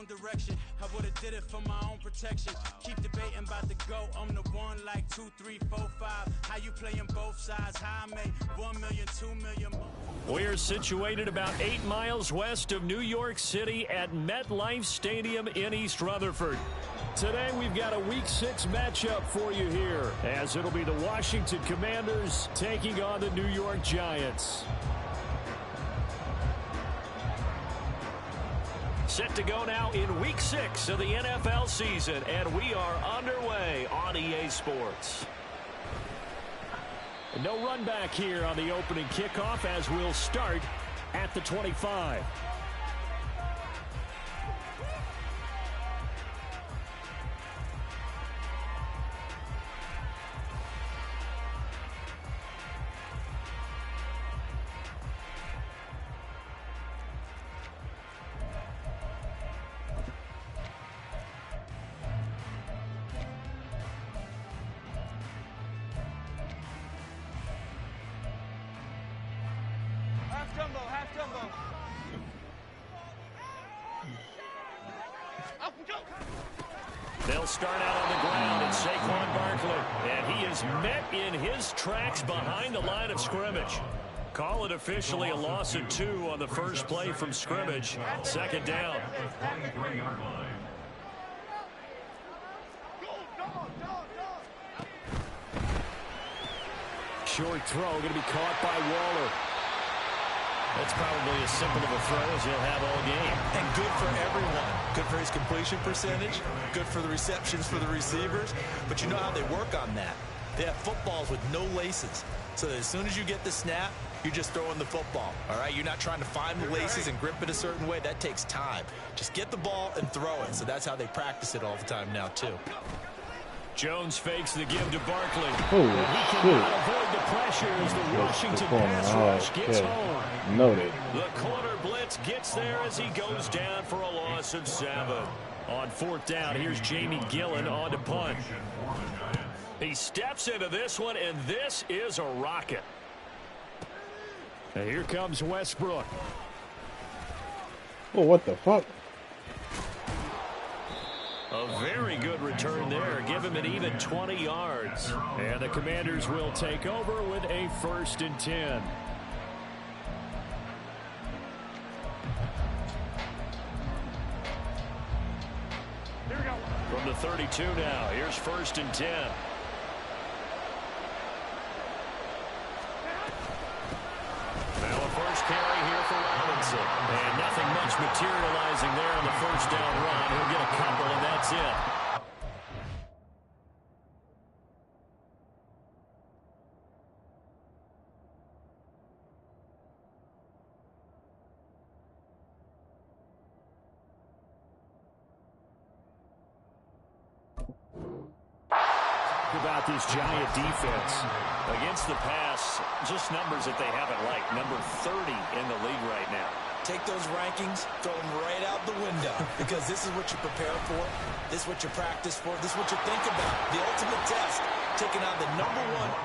own direction. I would've did it for my own protection. Keep debating about the GOAT. I'm the one like 2, 3, 4, 5. How you playing both sides? How I made 1 million, 2 million more. We're situated about 8 miles west of New York City at MetLife Stadium in East Rutherford. Today we've got a Week 6 matchup for you here, as it'll be the Washington Commanders taking on the New York Giants. Set to go now in Week 6 of the NFL season, and we are underway on EA Sports. No run back here on the opening kickoff, as we'll start at the 25. They'll start out on the ground at Saquon Barkley, and he is met in his tracks behind the line of scrimmage. Call it officially a loss of 2 on the first play from scrimmage. Second down. Short throw going to be caught by Waller. That's probably as simple of a throw as he'll have all game. And good for everyone. Good for his completion percentage. Good for the receptions for the receivers. But you know how they work on that. They have footballs with no laces. So that as soon as you get the snap, you're just throwing the football. All right? You're not trying to find the laces and grip it a certain way. That takes time. Just get the ball and throw it. So that's how they practice it all the time now, too. Jones fakes the give to Barkley. Oh, he cannot avoid the pressure as the Washington pass rush gets home. Noted. The corner blitz gets there as he goes down for a loss of 7. On 4th down, here's Jamie Gillen on to punt. He steps into this one, and this is a rocket. And here comes Westbrook. Oh, what the fuck? A very good return there. Give him an even 20 yards. And the Commanders will take over with a 1st and 10. From the 32 now, here's 1st and 10. Now a first carry here for Robinson. And nothing much materializing there on the 1st down run. He'll get a couple, and that's it. About this Giant defense against the pass, just numbers that they haven't liked. Number 30 in the league right now. Take those rankings, throw them right out the window, because this is what you prepare for, this is what you practice for, this is what you think about. The ultimate test, taking on the #1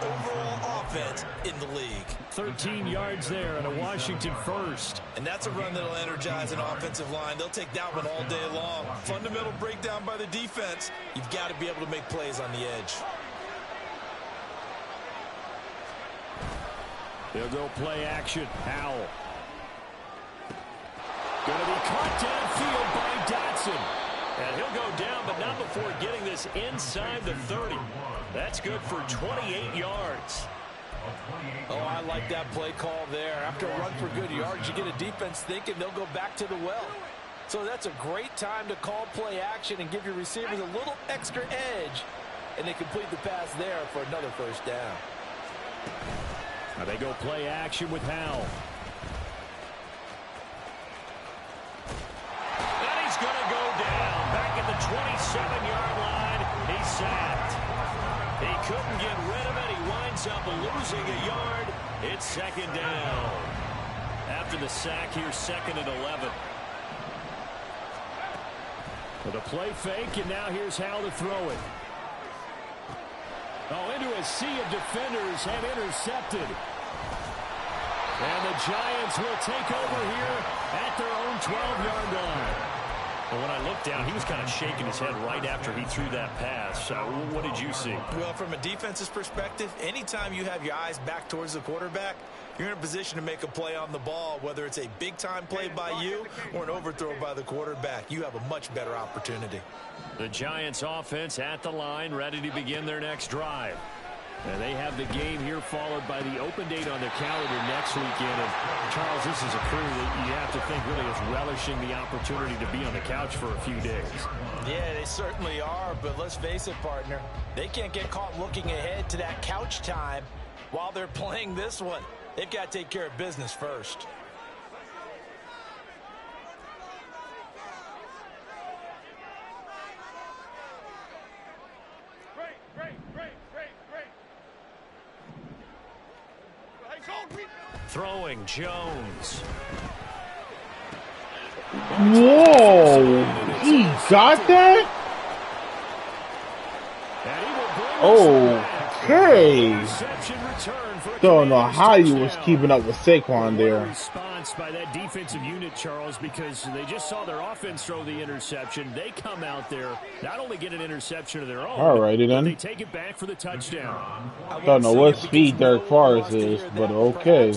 overall offense in the league. 13 yards there and a Washington first. And that's a run that'll energize an offensive line. They'll take that one all day long. Fundamental breakdown by the defense. You've got to be able to make plays on the edge. They'll go play action. Howell. Going to be caught downfield by Dotson. And he'll go down, but not before getting this inside the 30. That's good for 28 yards. Oh, I like that play call there. After a run for good yards, you get a defense thinking they'll go back to the well. So that's a great time to call play action and give your receivers a little extra edge. And they complete the pass there for another 1st down. Now they go play action with Howell. And he's going to go down. Back at the 27-yard line. He's sacked. He couldn't get rid of it. He winds up losing a yard. It's 2nd down. After the sack, here's 2nd and 11. With a play fake, and now here's Howell to throw it. Oh, into a sea of defenders and intercepted. And the Giants will take over here at their own 12-yard line. Well, when I looked down, he was kind of shaking his head right after he threw that pass. What did you see? Well, from a defense's perspective, anytime you have your eyes back towards the quarterback, you're in a position to make a play on the ball, whether it's a big-time play by you or an overthrow by the quarterback. You have a much better opportunity. The Giants offense at the line, ready to begin their next drive. And they have the game here followed by the open date on their calendar next weekend. And Charles, this is a crew that you have to think really is relishing the opportunity to be on the couch for a few days. Yeah, they certainly are, but let's face it, partner. They can't get caught looking ahead to that couch time while they're playing this one. They've got to take care of business first. Throwing Jones. Whoa! He got that? Okay. Don't know how you was keeping up with Saquon there. Response by that defensive unit, Charles, because they just saw their offense throw the interception. They come out there, not only get an interception of their own, Alrighty then. they take it back for the touchdown. Don't know what speed Derek Forrest is, but okay.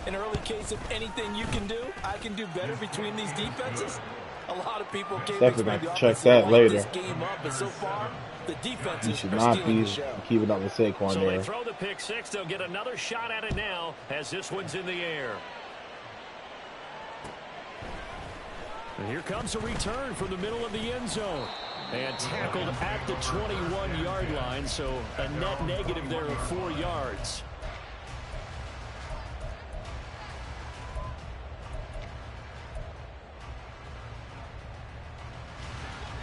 An early case of anything you can do, I can do better between these defenses. A lot of people can't Definitely have to check that later. This game up, but so far, the defense You should not be keeping up with Saquon So there. they throw the pick six. They'll get another shot at it now as this one's in the air. And here comes a return from the middle of the end zone. And tackled at the 21-yard line, so a net negative there of 4 yards.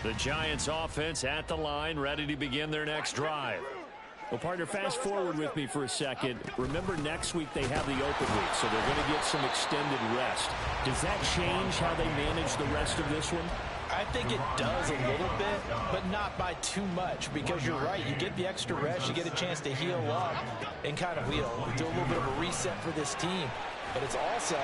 The Giants offense at the line, ready to begin their next drive. Well, partner, fast forward with me for a second. Remember, next week they have the open week, so they're going to get some extended rest. Does that change how they manage the rest of this one? I think it does a little bit, but not by too much, because you're right. You get the extra rest, you get a chance to heal up and kind of do a little bit of a reset for this team. But it's also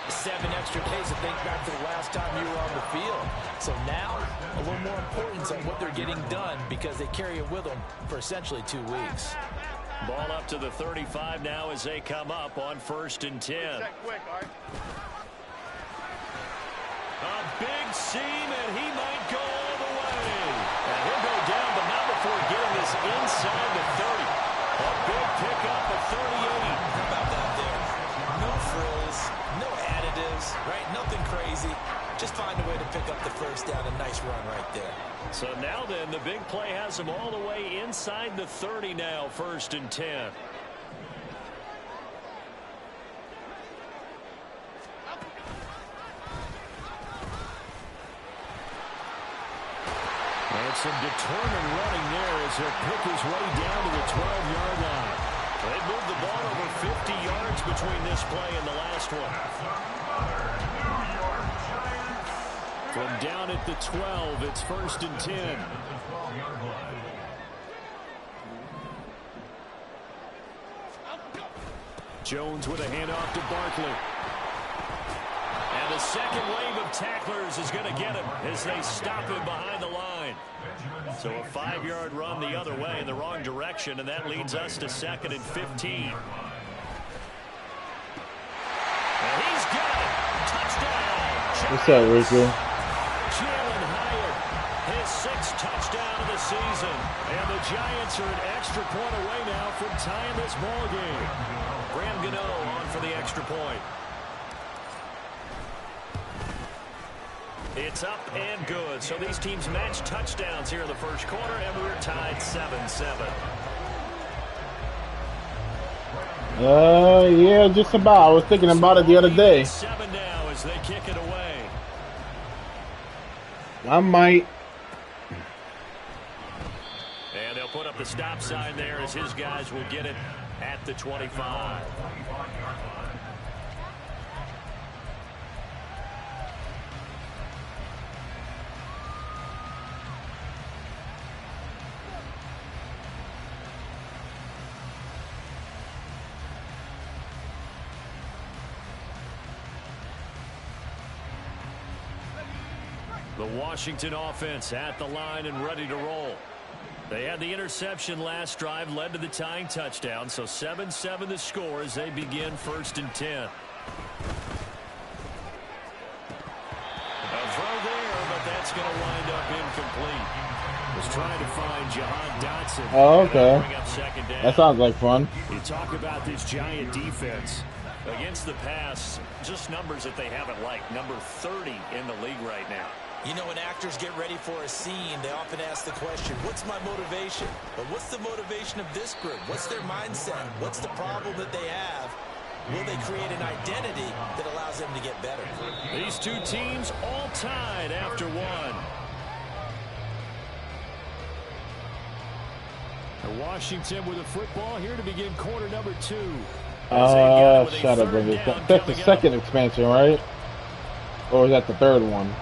7 extra days to think back to the last time you were on the field. So now, a little more importance on what they're getting done because they carry it with them for essentially 2 weeks. Ball up to the 35 now as they come up on 1st and 10. A big seam, and he might go all the way. And he'll go down, but not before getting this inside the 30. A big pickup of 38. How about that there? No frills, no additives, right? Nothing crazy. Just find a way to pick up the first down. A nice run right there. So now then, the big play has him all the way inside the 30 now, 1st and 10. And some determined running there as he'll pick his way down to the 12-yard line. They moved the ball over 50 yards between this play and the last one. From down at the 12, it's 1st and 10. Jones with a handoff to Barkley. And the second wave of tacklers is going to get him as they stop him behind the line. So a 5-yard run the other way in the wrong direction, and that leads us to 2nd and 15. And he's got it. Touchdown. What's up, Rico? Jalen Hyatt, his 6th touchdown of the season. And the Giants are an extra point away now from tying this ball game. Graham Gano on for the extra point. It's up and good. So these teams match touchdowns here in the first quarter, and we're tied 7-7. Yeah, just about. I was thinking about it the other day. 7 now as they kick it away. I might. And they'll put up the stop sign there as his guys will get it at the 25. The Washington offense at the line and ready to roll. They had the interception last drive, led to the tying touchdown, so 7-7 the score as they begin 1st and 10. A throw there, but that's going to wind up incomplete. Was trying to find Jahan Dotson. Oh, okay. Bring up 2nd down. That sounds like fun. You talk about this Giant defense. Against the pass, just numbers that they haven't liked. Number 30 in the league right now. You know, when actors get ready for a scene, they often ask the question, what's my motivation? But what's the motivation of this group? What's their mindset? What's the problem that they have? Will they create an identity that allows them to get better? These two teams all tied after one. Washington with a football here to begin quarter number 2. Shut up, baby. That's the second expansion, right? Or is that the third one?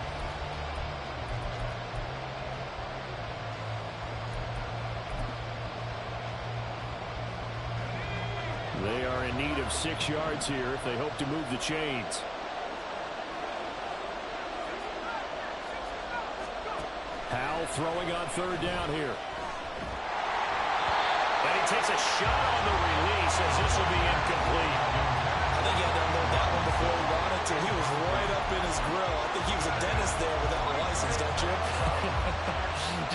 They are in need of 6 yards here if they hope to move the chains. Howell throwing on 3rd down here. And he takes a shot on the release as this will be incomplete. I think he had to unload that one before he wanted to. He was right up in his grill. I think he was a dentist there without a license, don't you?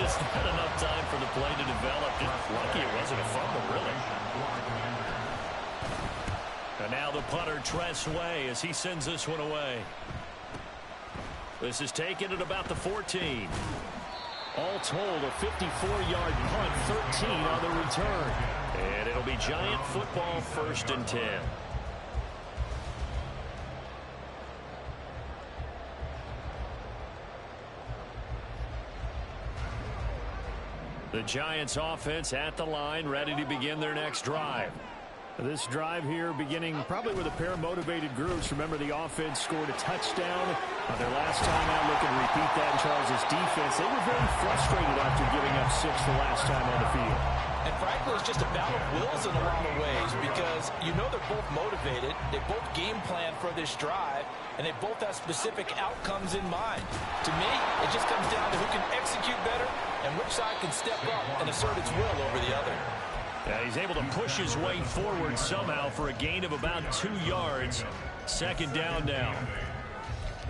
Just not enough time for the play to develop. Just lucky it wasn't a fumble, really. And now the punter, Tress Way, as he sends this one away. This is taken at about the 14. All told, a 54-yard punt, 13 on the return. And it'll be Giant football 1st and 10. The Giants offense at the line, ready to begin their next drive. This drive here beginning probably with a pair of motivated groups. Remember, the offense scored a touchdown on their last time out. Looking to repeat that in Charles' defense. They were very frustrated after giving up 6 the last time on the field. And frankly, it's just a battle of wills in a lot of ways because you know they're both motivated. They both game plan for this drive, and they both have specific outcomes in mind. To me, it just comes down to who can execute better and which side can step up and assert its will over the other. He's able to push his way forward somehow for a gain of about 2 yards. 2nd down now.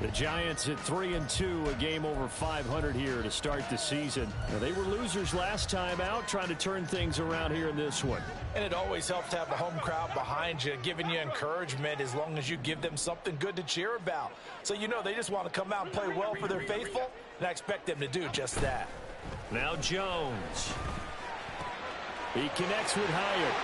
The Giants at 3-2, a game over 500 here to start the season. Now, they were losers last time out, trying to turn things around here in this one. And it always helps to have the home crowd behind you, giving you encouragement as long as you give them something good to cheer about. So you know they just want to come out and play well for their faithful, and I expect them to do just that. Now Jones. He connects with Hyatt.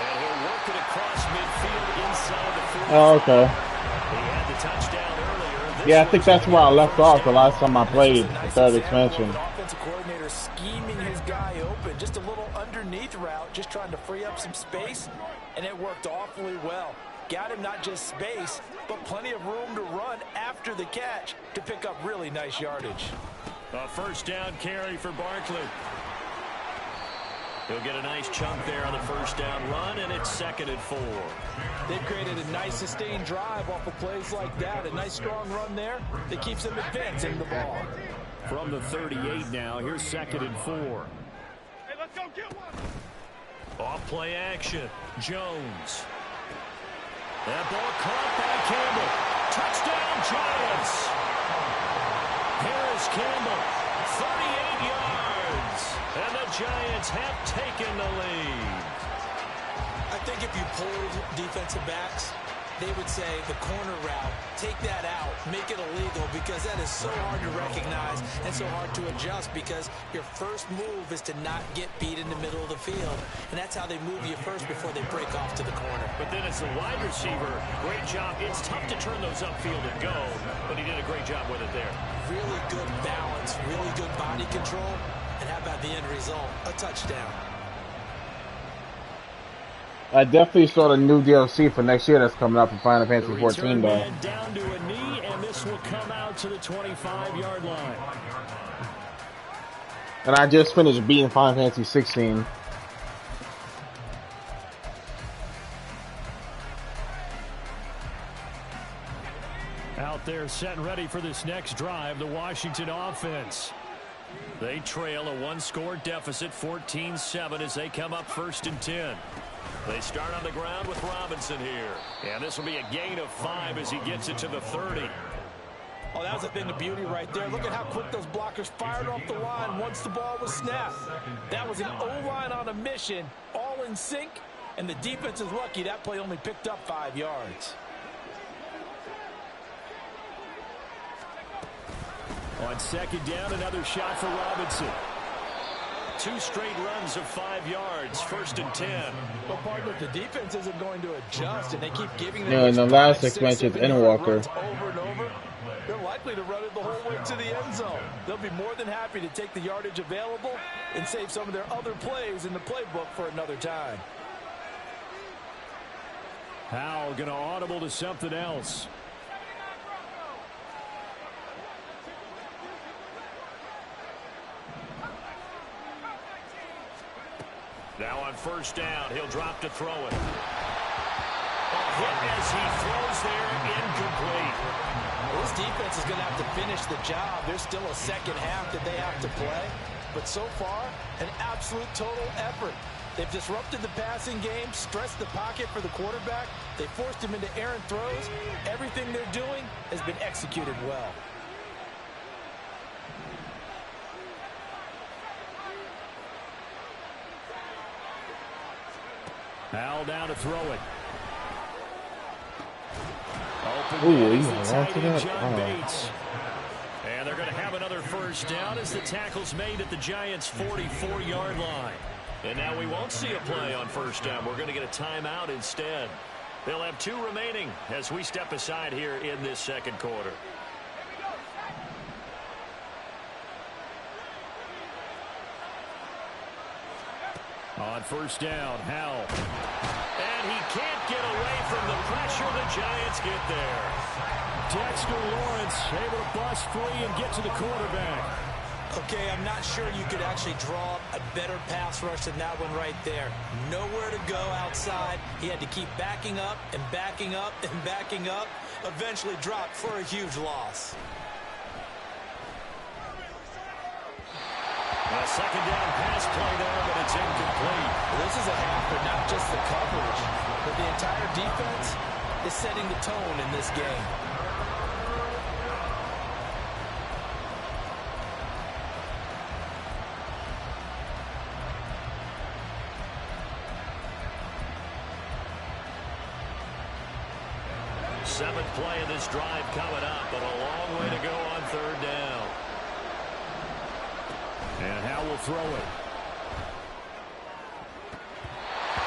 And he'll work it across midfield inside the 40. Oh, okay. He had the touchdown earlier. Yeah, I think that's where I left off the last time I played the 3rd expansion. Offensive coordinator scheming his guy open. Just a little underneath route, just trying to free up some space, and it worked awfully well. Got him not just space, but plenty of room to run after the catch to pick up really nice yardage. A 1st down carry for Barkley. He'll get a nice chunk there on the 1st down run, and it's 2nd and 4. They've created a nice sustained drive off of plays like that. A nice strong run there that keeps them advancing the ball. From the 38 now, here's 2nd and 4. Hey, let's go get one. Off play action. Jones. That ball caught by Campbell. Touchdown Giants. Harris Campbell, 38 yards. And the Giants have taken the lead. I think if you pulled defensive backs, they would say the corner route, take that out, make it illegal, because that is so hard to recognize and so hard to adjust, because your first move is to not get beat in the middle of the field, and that's how they move you first before they break off to the corner. But then as the wide receiver, great job. It's tough to turn those upfield and go, but he did a great job with it there. Really good balance, really good body control, and how about the end result? A touchdown. I definitely saw the new DLC for next year that's coming up for Final Fantasy 14, though. Down to a knee, and this will come out to the 25-yard line. And I just finished beating Final Fantasy 16. Out there, set and ready for this next drive, the Washington offense. They trail a one-score deficit, 14-7, as they come up 1st and 10. They start on the ground with Robinson here. And this will be a gain of 5 as he gets it to the 30. Oh, that was a thing of beauty right there. Look at how quick those blockers fired off the line once the ball was snapped. That was an O-line on a mission, all in sync, and the defense is lucky that play only picked up 5 yards. On 2nd down, another shot for Robinson. 2 straight runs of 5 yards, 1st and 10. Well, partner, the defense isn't going to adjust, and they keep giving them in the last expansion, it's Walker. Over and over. They're likely to run it the whole way to the end zone. They'll be more than happy to take the yardage available and save some of their other plays in the playbook for another time. Howell going to audible to something else. Now on 1st down, he'll drop to throw it. A hit as he throws there, incomplete. Well, this defense is going to have to finish the job. There's still a second half that they have to play. But so far, an absolute total effort. They've disrupted the passing game, stressed the pocket for the quarterback. They forced him into errant throws. Everything they're doing has been executed well. Howell down to throw it. Ooh, he's on to that. John Bates. And they're going to have another 1st down as the tackle's made at the Giants' 44-yard line. And now we won't see a play on 1st down. We're going to get a timeout instead. They'll have 2 remaining as we step aside here in this 2nd quarter. On 1st down, Howell. And he can't get away from the pressure. The Giants get there. Dexter Lawrence able to bust free and get to the quarterback. Okay, I'm not sure you could actually draw a better pass rush than that one right there. Nowhere to go outside. He had to keep backing up and backing up and backing up. Eventually dropped for a huge loss. A 2nd down pass play there, but it's incomplete. Well, this is a half for not just the coverage, but the entire defense is setting the tone in this game. Seventh play of this drive coming up, but a long way to go on 3rd down. And Howell will throw it.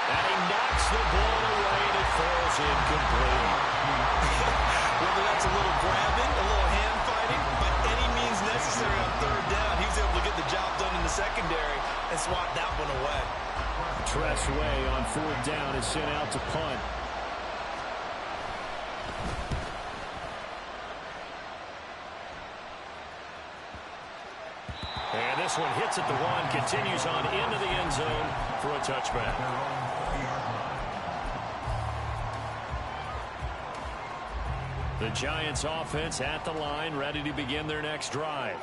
And he knocks the ball away, and it falls incomplete. Whether that's a little grabbing, a little hand fighting, by any means necessary on 3rd down, he was able to get the job done in the secondary and swat that one away. Tress Way on 4th down is sent out to punt. And this one hits at the 1, continues on into the end zone for a touchback. The Giants offense at the line, ready to begin their next drive.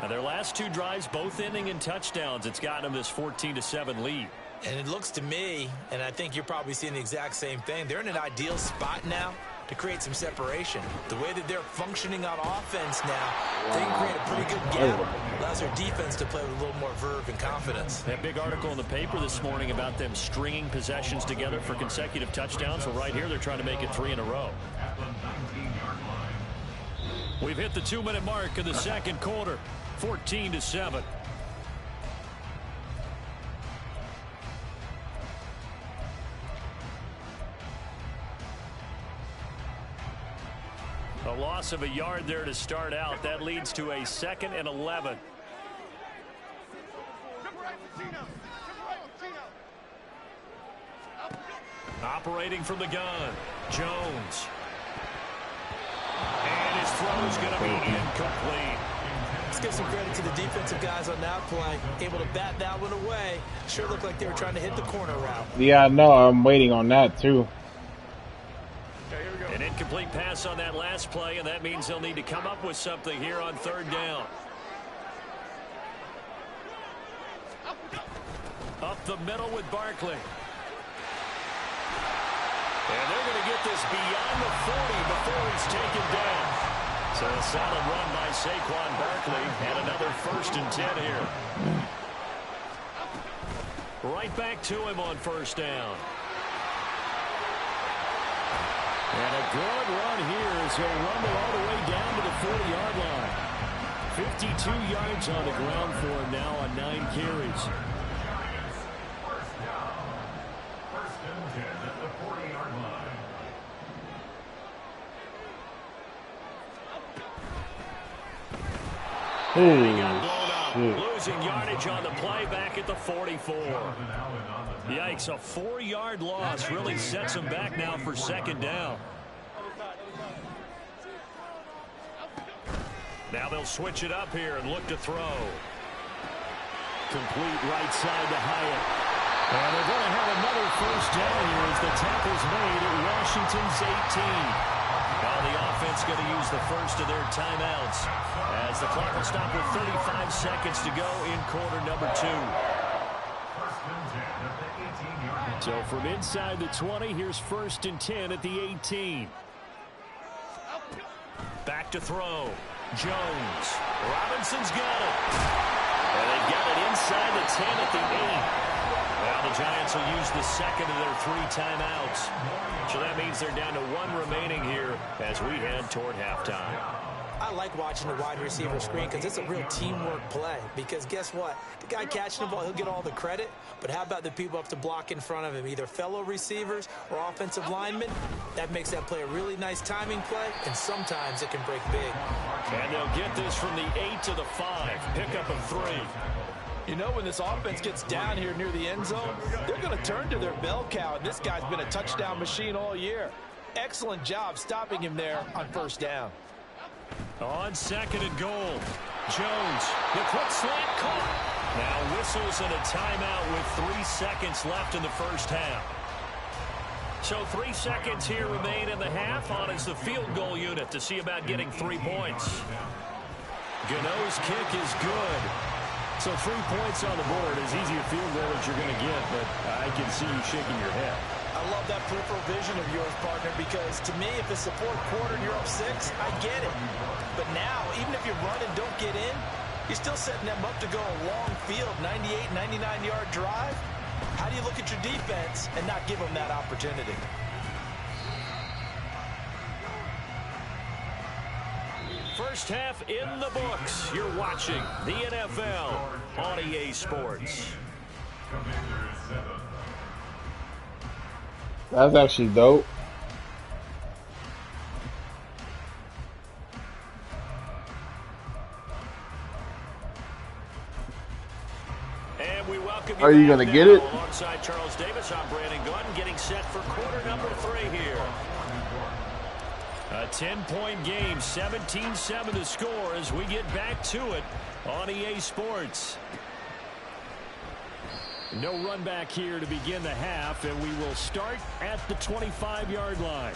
Now their last 2 drives, both ending in touchdowns. It's gotten them this 14-7 lead. And it looks to me, and I think you're probably seeing the exact same thing, they're in an ideal spot now to create some separation. The way that they're functioning on offense now, they can create a pretty good gap. Allows their defense to play with a little more verve and confidence. That big article in the paper this morning about them stringing possessions together for consecutive touchdowns. Well, right here, they're trying to make it 3 in a row. We've hit the 2-minute mark of the 2nd quarter, 14-7. A loss of a yard there to start out. That leads to a 2nd and 11. Operating from the gun, Jones. And his throw is going to be incomplete. Let's give some credit to the defensive guys on that play. Able to bat that one away. Sure looked like they were trying to hit the corner route. Yeah, no, I'm waiting on that too. And in Incomplete pass on that last play, and that means they'll need to come up with something here on third down. Up the middle with Barkley. And they're going to get this beyond the 40 before he's taken down. So a solid run by Saquon Barkley, and another 1st and 10 here. Right back to him on 1st down. And a good run here as he'll rumble all the way down to the 40-yard line. 52 yards on the ground for him now on 9 carries. Losing yardage on the play back at the 44. Yikes, a 4-yard loss really sets him back now for 2nd down. Now they'll switch it up here and look to throw. Complete right side to Hyatt. And they're going to have another 1st down here as the tackle's made at Washington's 18. Now the offense going to use the first of their timeouts as the clock will stop with 35 seconds to go in quarter number 2. So from inside the 20, here's 1st and 10 at the 18. Back to throw. Jones. Robinson's got it. And they've got it inside the 10 at the 8. Now the Giants will use the 2nd of their 3 timeouts. So that means they're down to 1 remaining here as we head toward halftime. I like watching the wide receiver screen because it's a real teamwork play. Because guess what? The guy catching the ball, he'll get all the credit. But how about the people up to block in front of him? Either fellow receivers or offensive linemen. That makes that play a really nice timing play. And sometimes it can break big. And they'll get this from the 8 to the 5. Pickup of 3. You know, when this offense gets down here near the end zone, they're going to turn to their bell cow. And this guy's been a touchdown machine all year. Excellent job stopping him there on 1st down. On 2nd and goal. Jones, the quick slant caught. Now whistles and a timeout with 3 seconds left in the 1st half. So 3 seconds here remain in the half. On is the field goal unit to see about getting 3 points. Gano's kick is good. So 3 points on the board, as easy a field goal as you're going to get, but I can see you shaking your head. I love that peripheral vision of yours, partner, because to me, if it's the 4th quarter and you're up 6, I get it. But now, even if you run and don't get in, you're still setting them up to go a long field, 98, 99-yard drive. How do you look at your defense and not give them that opportunity? First half in the books. You're watching the NFL on EA Sports. That's actually dope. And we welcome Are you going to get it? Alongside Charles Davis, I'm Brandon Gordon, getting set for quarter number 3 here. A 10-point game, 17-7 to score as we get back to it on EA Sports. No run back here to begin the half, and we will start at the 25-yard line.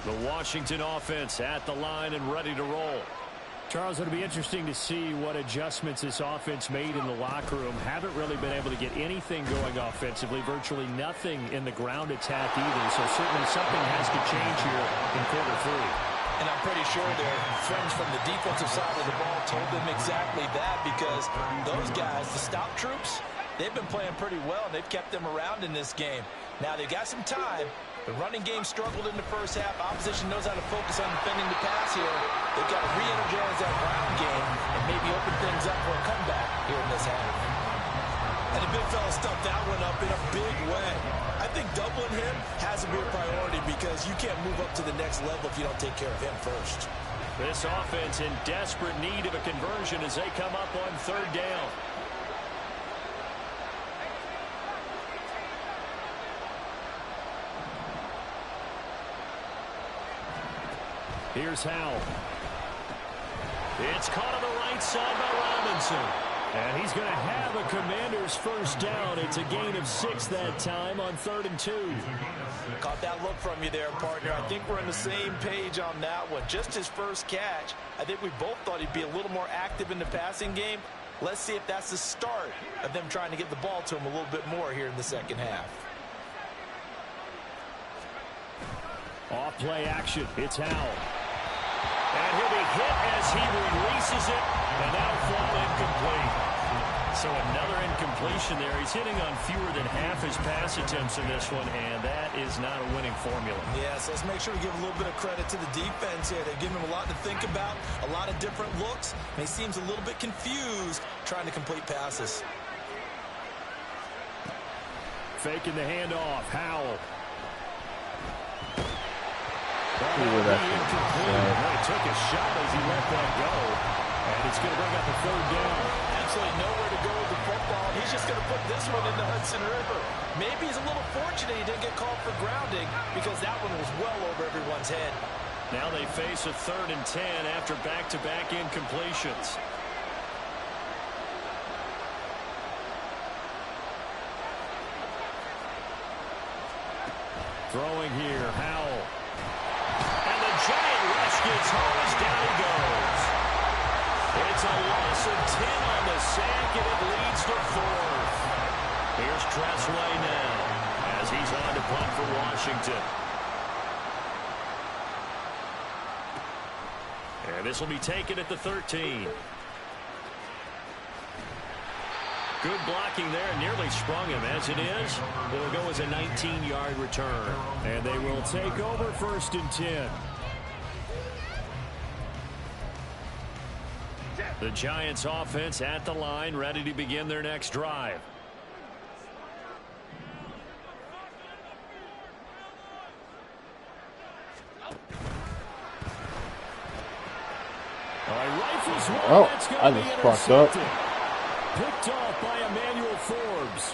The Washington offense at the line and ready to roll. Charles, it'll be interesting to see what adjustments this offense made in the locker room. Haven't really been able to get anything going offensively, virtually nothing in the ground attack either. So certainly something has to change here in quarter 3. And I'm pretty sure their friends from the defensive side of the ball told them exactly that, because those guys, the stop troops, they've been playing pretty well. They've kept them around in this game. Now they've got some time. The running game struggled in the first half. Opposition knows how to focus on defending the pass here. They've got to re-energize that ground game and maybe open things up for a comeback here in this half. And the big fella stuffed that one up in a big way. I think doubling him has to be a priority, because you can't move up to the next level if you don't take care of him first. This offense in desperate need of a conversion as they come up on 3rd down. Here's Howell. It's caught on the right side by Robinson. And he's going to have a Commander's first down. It's a gain of 6 that time on 3rd and 2. Caught that look from you there, partner. I think we're on the same page on that one. Just his first catch. I think we both thought he'd be a little more active in the passing game. Let's see if that's the start of them trying to get the ball to him a little bit more here in the second half. Off play action. It's Howell. And he'll be hit as he releases it, and that'll fall incomplete. So another incompletion there. He's hitting on fewer than half his pass attempts in this one, and that is not a winning formula. Yes, let's make sure we give a little bit of credit to the defense here. They've given him a lot to think about, a lot of different looks, and he seems a little bit confused trying to complete passes. Faking the handoff. Howell. He took a shot as he let that go, and it's going to bring up a 3rd down. Absolutely nowhere to go with the football. He's just going to put this one in the Hudson River. Maybe he's a little fortunate he didn't get called for grounding because that one was well over everyone's head. Now they face a 3rd and 10 after back-to-back incompletions. Throwing here, Howell. And the giant rush gets home as down he goes. It's a loss of 10 on the sack, and it leads to 4th. Here's Tressway now as he's on to punt for Washington. And this will be taken at the 13. Good blocking there, nearly sprung him. As it is, it'll go as a 19-yard return. And they will take over 1st and 10. The Giants offense at the line, ready to begin their next drive. Oh, I just fucked up. Picked off by Emmanuel Forbes.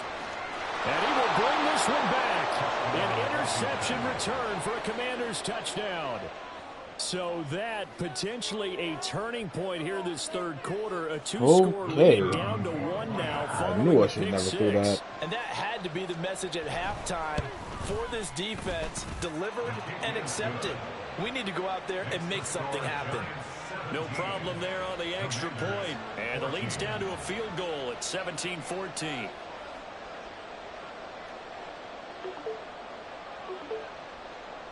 And he will bring this one back. An interception return for a Commanders touchdown. So that potentially a turning point here this 3rd quarter. A 2-score lead down to 1 now. I knew I should never do that. And that had to be the message at halftime for this defense. Delivered and accepted. We need to go out there and make something happen. No problem there on the extra point. And the lead's down to a field goal at 17-14.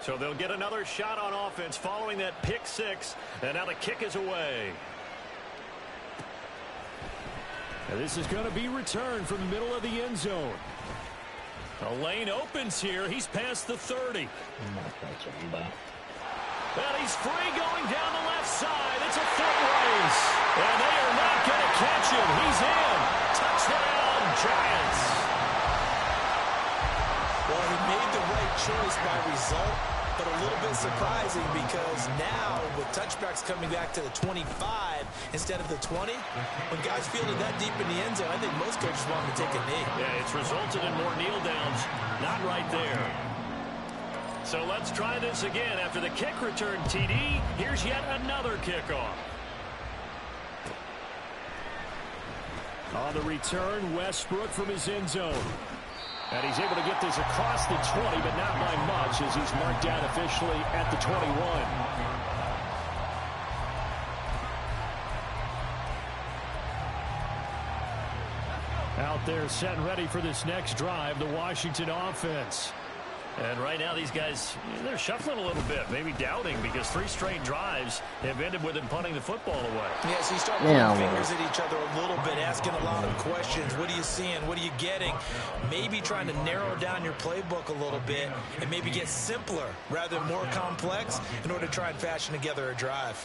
So they'll get another shot on offense following that pick 6. And now the kick is away. And this is going to be returned from the middle of the end zone. A lane opens here. He's past the 30. And he's free going down the left side. It's a foot race. And they are not going to catch him. He's in. Touchdown, Giants. Well, he made the right choice by result, but a little bit surprising because now with touchbacks coming back to the 25 instead of the 20, when guys fielded that deep in the end zone, I think most coaches want to take a knee. Yeah, it's resulted in more kneel downs. Not right there. So let's try this again. After the kick return, TD, here's yet another kickoff. On the return, Westbrook from his end zone. And he's able to get this across the 20, but not by much as he's marked down officially at the 21. Out there set and ready for this next drive, the Washington offense. And right now these guys, they're shuffling a little bit, maybe doubting because 3 straight drives have ended with them punting the football away. Yeah, so you start pointing fingers at each other a little bit, asking a lot of questions. What are you seeing? What are you getting? Maybe trying to narrow down your playbook a little bit and maybe get simpler rather than more complex in order to try and fashion together a drive.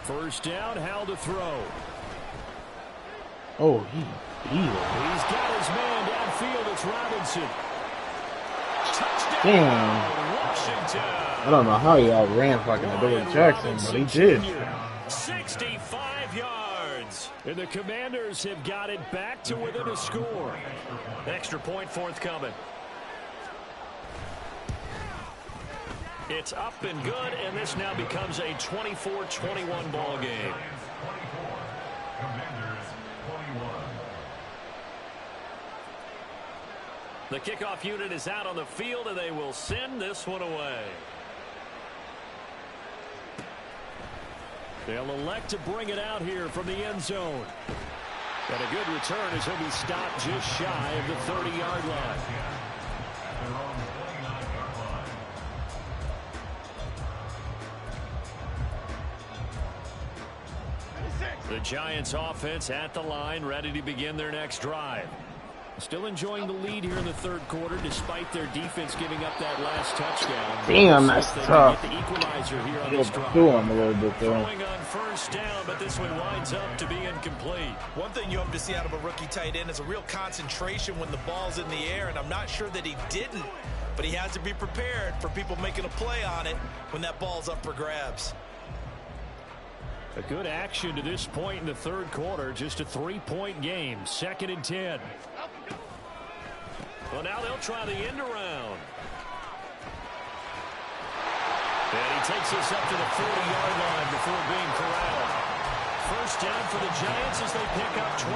First down, Howell to throw. Oh, he's got his man downfield. It's Robinson. Touchdown, damn. Washington. I don't know how he outran fucking Adoree Jackson, but he did. 65 yards. And the Commanders have got it back to within a score. Extra point forthcoming. It's up and good, and this now becomes a 24-21 ball game. The kickoff unit is out on the field, and they will send this one away. They'll elect to bring it out here from the end zone. And a good return as he'll be stopped just shy of the 30-yard line. The Giants offense at the line, ready to begin their next drive. Still enjoying the lead here in the third quarter, despite their defense giving up that last touchdown. Damn, that's tough. Get the equalizer here on You'll this drive. do him a little bit there. Throwing on first down, but this one winds up to be incomplete. One thing you hope to see out of a rookie tight end is a real concentration when the ball's in the air, and I'm not sure that he didn't, but he has to be prepared for people making a play on it when that ball's up for grabs. A good action to this point in the third quarter. Just a 3-point game. 2nd and 10. Well, now they'll try the end around. And he takes us up to the 40-yard line before being corralled. First down for the Giants as they pick up 12.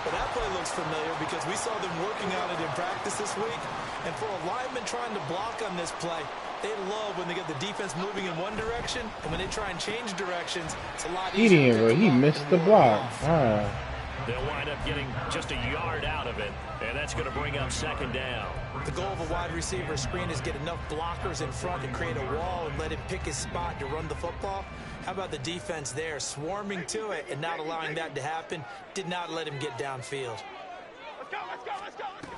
Well, that play looks familiar because we saw them working on it in practice this week. And for a lineman trying to block on this play, they love when they get the defense moving in one direction, and when they try and change directions, it's a lot easier. He missed the block. They'll wind up getting just a yard out of it, and that's going to bring up 2nd down. The goal of a wide receiver screen is get enough blockers in front to create a wall and let him pick his spot to run the football. How about the defense there, swarming to it and not allowing that to happen? Did not let him get downfield. Let's go, let's go, let's go, let's go.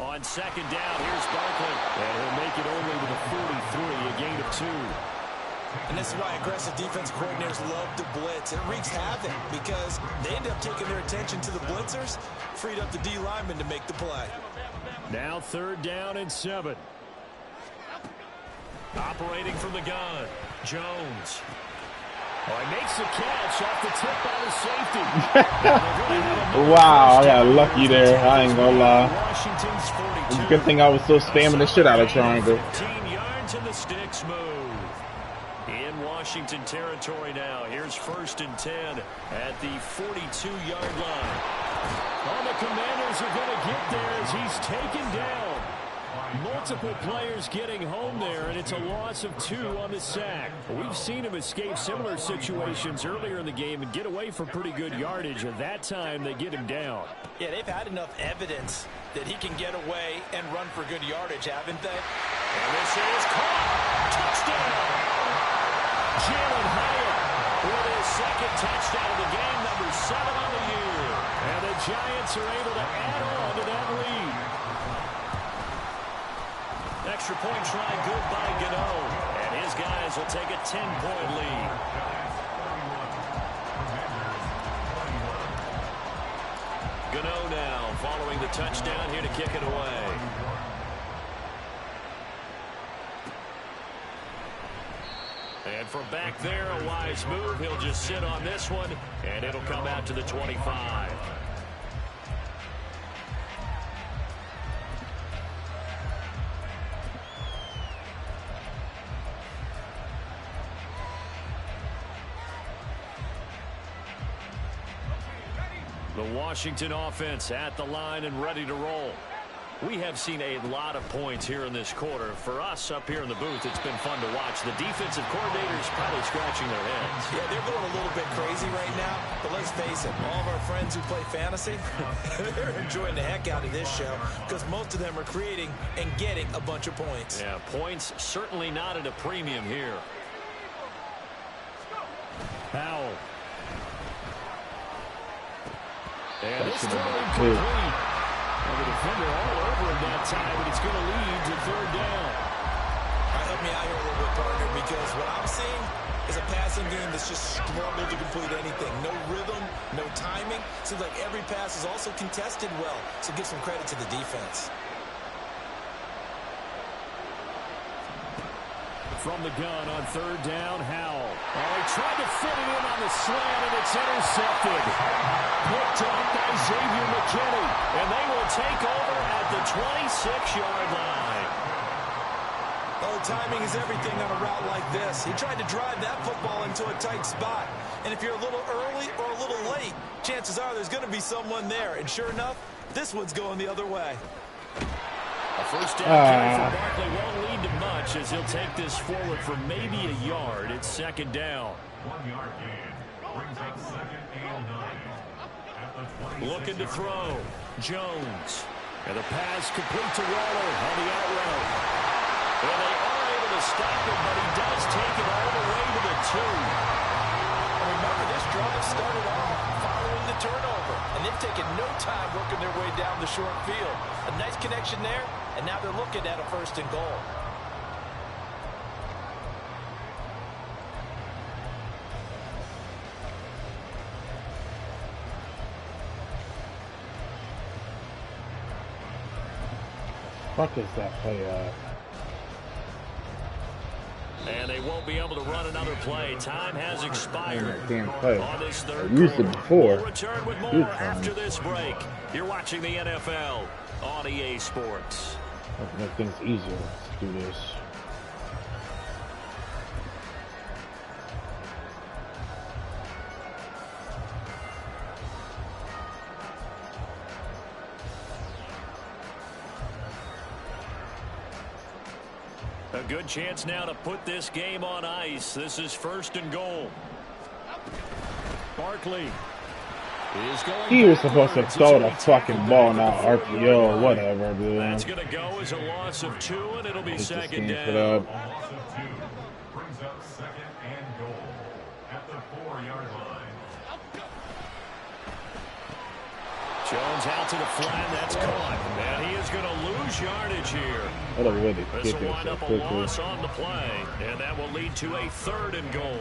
On 2nd down, here's Barkley. And he'll make it only to the 43, a gain of 2. And this is why aggressive defense coordinators love to blitz. It wreaks havoc because they end up taking their attention to the blitzers, freed up the D lineman to make the play. Now 3rd down and 7. Operating from the gun, Jones. Oh, he makes the catch off the tip by the safety. Wow, I got lucky there. I ain't gonna lie. It's a good thing I was still spamming the shit out of triangle. 15 yards and the sticks move. In Washington territory now. Here's 1st and 10 at the 42-yard line. Oh, the Commanders are going to get there as he's taken down. Multiple players getting home there, and it's a loss of 2 on the sack. We've seen him escape similar situations earlier in the game and get away for pretty good yardage, and that time they get him down. Yeah, they've had enough evidence that he can get away and run for good yardage, haven't they? And this is caught. Touchdown! Jalen Hyatt with his 2nd touchdown of the game, number 7 on the year. And the Giants are able to add on to that lead. Extra point try good by Gano. And his guys will take a 10-point lead. Gano now following the touchdown here to kick it away. And from back there, a wise move. He'll just sit on this one, and it'll come out to the 25. The Washington offense at the line and ready to roll. We have seen a lot of points here in this quarter. For us up here in the booth, it's been fun to watch. The defensive coordinators probably scratching their heads. Yeah, they're going a little bit crazy right now. But let's face it, all of our friends who play fantasy, they're enjoying the heck out of this show because most of them are creating and getting a bunch of points. Yeah, points certainly not at a premium here. Powell. And this throw incomplete. And the defender all over him that time, but it's going to lead to 3rd down. All right, help me out here a little bit, partner, because what I'm seeing is a passing game that's just struggled to complete anything. No rhythm, no timing. Seems like every pass is also contested well, so give some credit to the defense. From the gun on 3rd down, Howell. Oh, he tried to fit it in on the slant, and it's intercepted. Picked up by Xavier McKinney, and they will take over at the 26-yard line. Oh, timing is everything on a route like this. He tried to drive that football into a tight spot. And if you're a little early or a little late, chances are there's going to be someone there. And sure enough, this one's going the other way. First down carry for Barkley won't lead to much as he'll take this forward for maybe a yard. It's second down. 1 yard gain. Brings up second and 9. Looking to throw. Jones. And the pass complete to Waller on the out route. Well, they are able to stop him, but he does take it all the way to the 2. Remember, this drive started off following the turnover, and they've taken no time working their way down the short field. A nice connection there, and now they're looking at a 1st and goal. Fuck is that play? And they won't be able to run another play. Time has expired. Damn play. On this third I used it quarter. before. We'll return with more after this break. You're watching the NFL on EA Sports. Let's make things easier. Let's do this. A good chance now to put this game on ice. This is 1st and goal. Barkley is going. He was supposed to throw the fucking ball, not RPO, whatever, dude. That's going to go as a loss of 2, and it'll be second down. Loss of 2. Brings up second and goal at the 4-yard line. Jones out to the flat. That's caught. And he is going to lose yardage here. What a way to This kick will it wind so up a quickly. loss on the play, and that will lead to a 3rd and goal.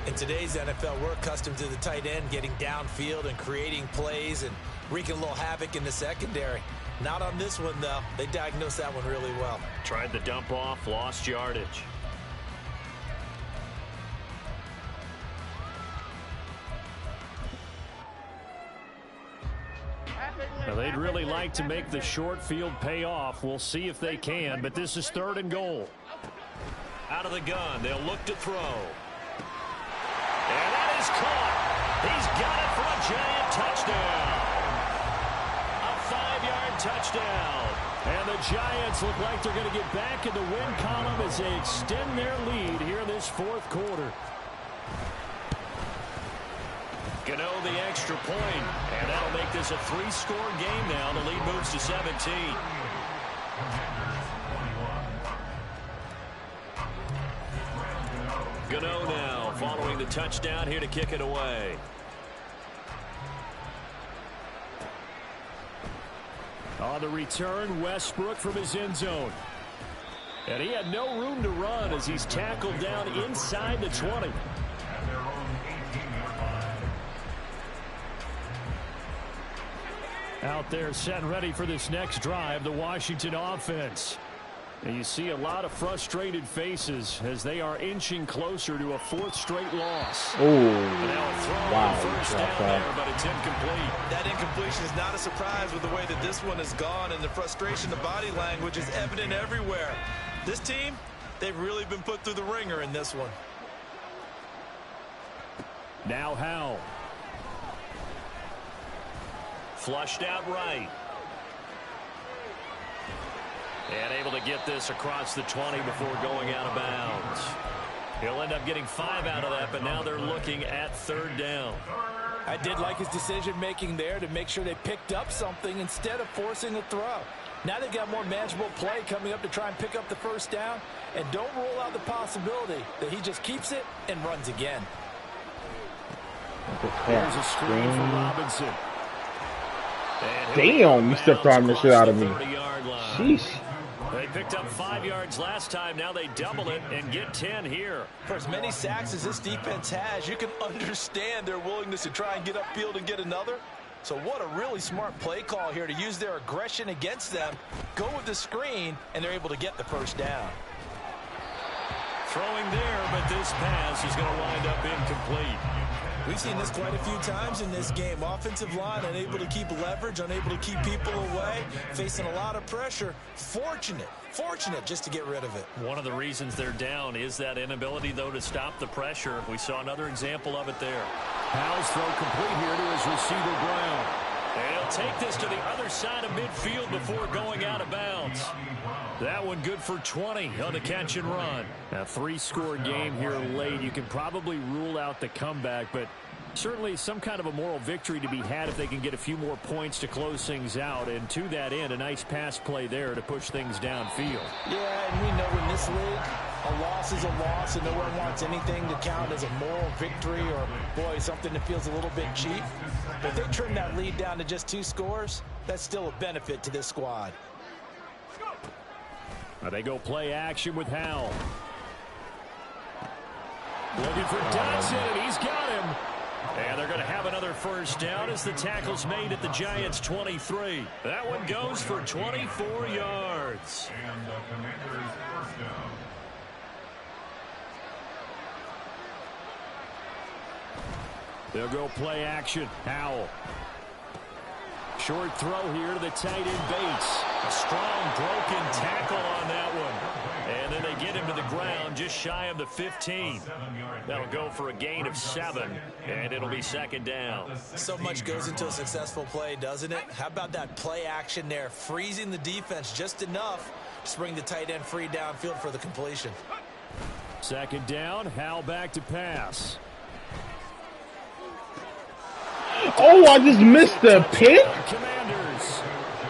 In today's NFL, we're accustomed to the tight end getting downfield and creating plays and wreaking a little havoc in the secondary. Not on this one, though. They diagnosed that one really well. Tried the dump off, lost yardage. Now, they'd really like to make the short field pay off. We'll see if they can, but this is 3rd and goal. Out of the gun, they'll look to throw. And that is caught. He's got it for a giant touchdown. A 5-yard touchdown. And the Giants look like they're going to get back in the win column as they extend their lead here in this 4th quarter. Gano the extra point, and that'll make this a 3-score game now. The lead moves to 17. Gano now following the touchdown here to kick it away. On the return, Westbrook from his end zone. And he had no room to run as he's tackled down inside the 20. Out there set and ready for this next drive, the Washington offense. And you see a lot of frustrated faces as they are inching closer to a 4th straight loss. Oh, wow. First down there, but it's incomplete. That incompletion is not a surprise with the way that this one has gone, and the frustration, the body language is evident everywhere. This team, they've really been put through the ringer in this one. Now Howell. Flushed out right. And able to get this across the 20 before going out of bounds. He'll end up getting 5 out of that, but now they're looking at 3rd down. I did like his decision-making there to make sure they picked up something instead of forcing a throw. Now they've got more manageable play coming up to try and pick up the 1st down, and don't rule out the possibility that he just keeps it and runs again. Here's a screen for Robinson. Damn, you stepped on the shit out of me. Sheesh. They picked up 5 yards last time. Now they double it and get 10 here. For as many sacks as this defense has, you can understand their willingness to try and get upfield and get another. So what a really smart play call here to use their aggression against them. Go with the screen, and they're able to get the 1st down. Throwing there, but this pass is going to wind up incomplete. We've seen this quite a few times in this game. Offensive line unable to keep leverage, unable to keep people away, facing a lot of pressure. Fortunate just to get rid of it. One of the reasons they're down is that inability, though, to stop the pressure. We saw another example of it there. Howell's throw complete here to his receiver, Brown. And he'll take this to the other side of midfield before going out of bounds. That one good for 20 on the catch and run. A 3-score game here late. You can probably rule out the comeback, but certainly some kind of a moral victory to be had if they can get a few more points to close things out. And to that end, a nice pass play there to push things downfield. Yeah, and we know in this league, a loss is a loss, and no one wants anything to count as a moral victory or, boy, something that feels a little bit cheap. But if they trim that lead down to just 2 scores, that's still a benefit to this squad. They go play action with Howell. Looking for Dodson, and he's got him. And they're going to have another first down as the tackle's made at the Giants' 23. That one goes for 24 yards. And the Commanders' first down. They'll go play action. Howell. Short throw here to the tight end Bates. A strong broken tackle on that one. And then they get him to the ground just shy of the 15. That'll go for a gain of 7, and it'll be second down. So much goes into a successful play, doesn't it? How about that play action there, freezing the defense just enough to bring the tight end free downfield for the completion. Second down, Howell back to pass. Oh, I just missed the pick? Commanders.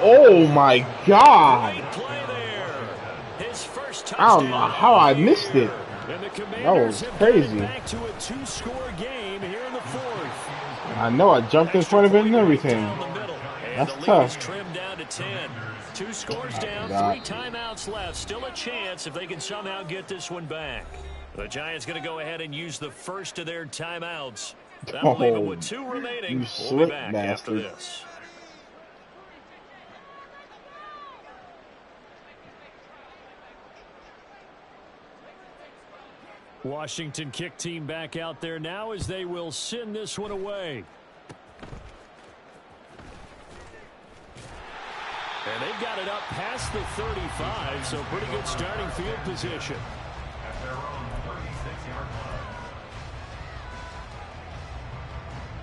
Oh, my God. Great play there. His first I don't know how I missed it. And the That was crazy. back to a 2-score game here in the 4th. I know, I jumped in front of it and everything. That's the lead tough. is trimmed down to 10. 2 scores down, 3 timeouts left. Still a chance if they can somehow get this one back. The Giants going to go ahead and use the first of their timeouts. That'll leave it with 2 remaining. We'll be back after this. Washington kick team back out there now as they will send this one away. And they've got it up past the 35, so pretty good starting field position. At their own 36-yard line.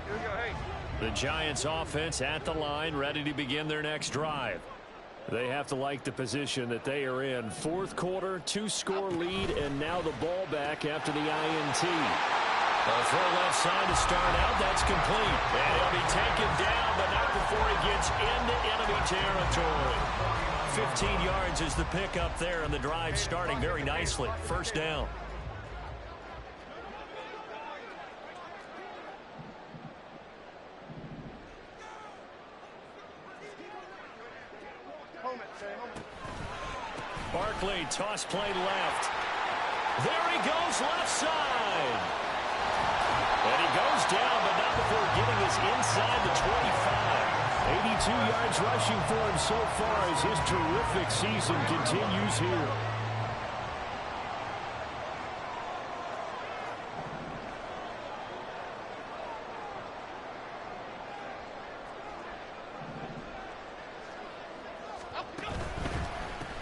Here we go, hey. The Giants offense at the line, ready to begin their next drive. They have to like the position that they are in. 4th quarter, 2-score lead, and now the ball back after the INT. A throw left side to start out. That's complete. And he'll be taken down, but not before he gets into enemy territory. 15 yards is the pickup there, and the drive starting very nicely. First down. Barkley, toss play left. There he goes, left side. And he goes down, but not before getting us inside the 25. 82 yards rushing for him so far as his terrific season continues here.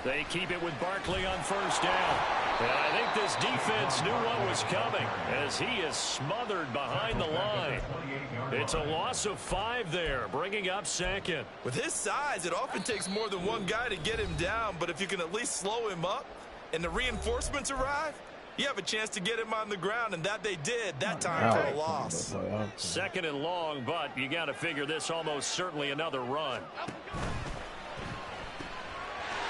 They keep it with Barkley on first down. And I think this defense knew what was coming as he is smothered behind the line. It's a loss of 5 there, bringing up second. With his size, it often takes more than one guy to get him down, but if you can at least slow him up and the reinforcements arrive, you have a chance to get him on the ground, and that they did that time for a loss. Second and long, but you got to figure this almost certainly another run.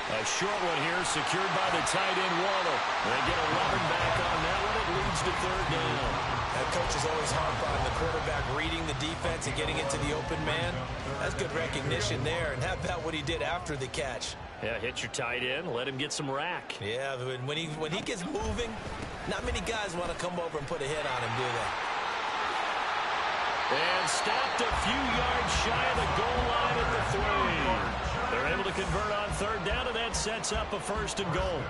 A short one here secured by the tight end Waller. They get 11 back on that one. It leads to 3rd down. That coach is always harp on the quarterback reading the defense and getting into the open man. That's good recognition there. And how about what he did after the catch? Yeah, hit your tight end, let him get some rack. Yeah, when he gets moving, not many guys want to come over and put a hit on him, do they? And stopped a few yards shy of the goal line at the 3. They're able to convert on 3rd down, and that sets up a 1st and goal.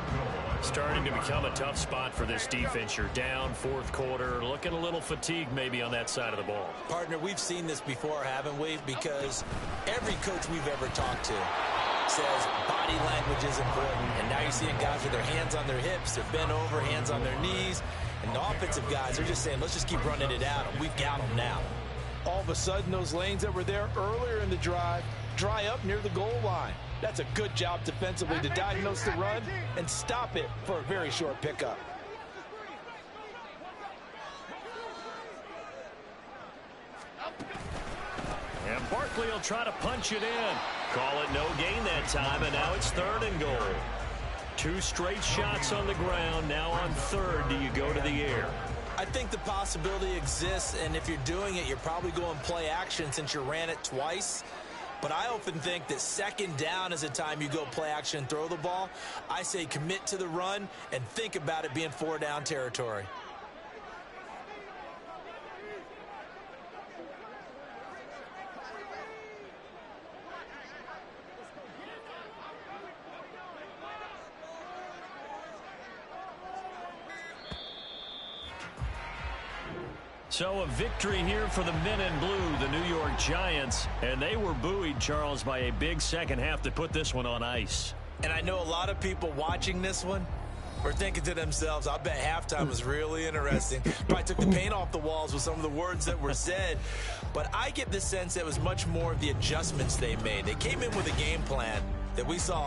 Starting to become a tough spot for this defense. You're down 4th quarter, looking a little fatigued maybe on that side of the ball. Partner, we've seen this before, haven't we? Because every coach we've ever talked to says body language is important. And now you're seeing guys with their hands on their hips, they're bent over, hands on their knees. And the offensive guys are just saying, let's just keep running it out. We've got them now. All of a sudden, those lanes that were there earlier in the drive dry up near the goal line. That's a good job defensively to diagnose the run and stop it for a very short pickup. And Barkley will try to punch it in. Call it no gain that time, and now it's 3rd and goal. 2 straight shots on the ground. Now on 3rd, do you go to the air? I think the possibility exists, and if you're doing it, you're probably going play action since you ran it twice. But I often think that 2nd down is the time you go play action and throw the ball. I say commit to the run and think about it being 4 down territory. So a victory here for the men in blue, the New York Giants. And they were buoyed, Charles, by a big second half to put this one on ice. And I know a lot of people watching this one were thinking to themselves, I bet halftime was really interesting. Probably took the paint off the walls with some of the words that were said. But I get the sense that it was much more of the adjustments they made. They came in with a game plan that we saw